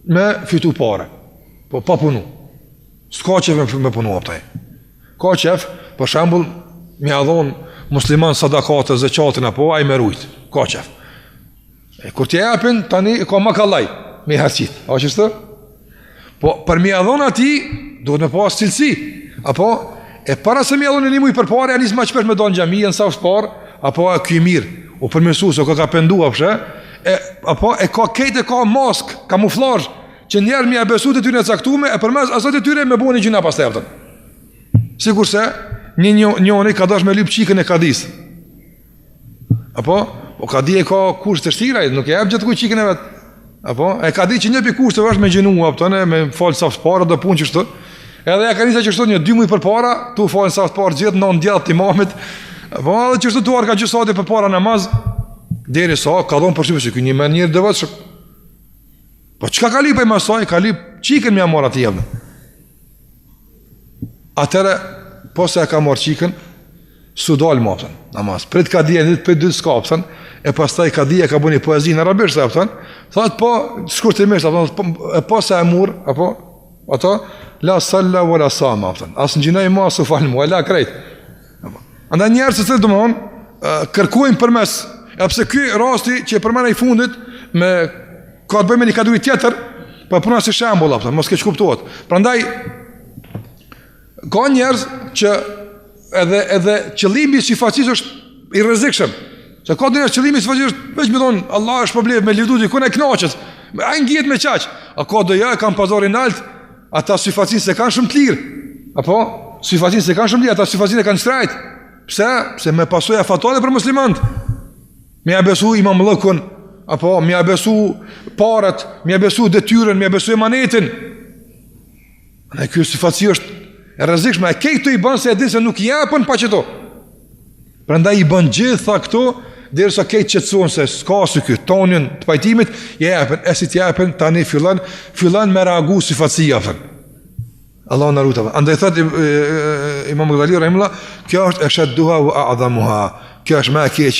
me fitu pare, po pa punu. S'ka qef me punu aptaj. Ka qef, për shembull, me adhon musliman sadakate, zëqatin, apo a i merujt. Ka qef. Kur t'je japin, tani ka makallaj, me hercit. A qështë? Po, për me adhon ati, duhet me pas cilësi. Apo, e para se me adhon një muj për pare, a njës ma qepesh me do në gjami, në safs par, apo a këj mirë, u përmesu, se ka pendu, apëshe, apo e ka kejt e ka mask, kamuflazh, që njerë mi e besu të tyre e caktume, e përmes asat e tyre me bo një gjuna pas të eftën. Sigur se, njoni ka dash me lyp qikën e kadis. Apo? O kadi e ka kusht të shtiraj, nuk e ebë gjithë kuj qikën e vetë. Apo? E kadi që një për kusht të vështë me gjenu, apëtone, me falë saft para, dhe pun qështu. Edhe e ka njësa qështu një 2 muj për para, tu falë saft para gjithë, non djath të imamit. Apo? Edhe qështu tuar ka gjysati për para namaz, deri sa, ka dhonë përshypë që kënjë me njërë dhe vetë shumë. Po qka ka lipë e masaj, ka lipë qikën me amor ati jevnë. Atere, po se e ka marë qikën, su dalë më apëtën, namaz. Prit ka dhije, për 2 s'ka apëtën, e pas taj ka dhije, ka bu një poezi në arabisht, apëtën, thot po, shkurtimisht, apëtën, e po se e murë, apo, ato, la salla wa la sama, apëtën, asë në gjinaj ma, su falë mu, e la krejt. Andaj njerë se të të mëhon, kërkujnë përmes, e pse ky rasti që përmena i fundit, me ka të bëjmë një kategori tjetër, për puna si shembull, mos keq kuptohet. Prandaj ka njerëz që edhe qëllimi i sifacis është i rrezikshëm. Se ka njerëz qëllimi i sifacis është veç me thon Allah është problem me lëvdut ku ne kënaqet. A ngjihet me qaq. A ka do ja kanë pazarin alt, ata syfatin se kanë shumë të lirë. Apo syfatin se kanë shumë të lirë, ata syfatin e kanë shtrajt. Pse me pasojë fatale për muslimanët. Me ja besu imamllëkun, apo me ja besu parat, me ja besu detyrën, me ja besu emanetin. Në kjo syfati është e rrezikshme, e ke këto i bën se e din se nuk japën pa çeto. Prandaj i bën gjitha këto derisa ke qetësuar se s'ka sy ky tonin të pajtimit, japën, e si të japën tani fillon me reagu syfatia atë. Allah na ruta. Andaj thot Imam Ghazali rahimullah, kjo është eshadduha wa a'dhamuha. Kjo është më e keq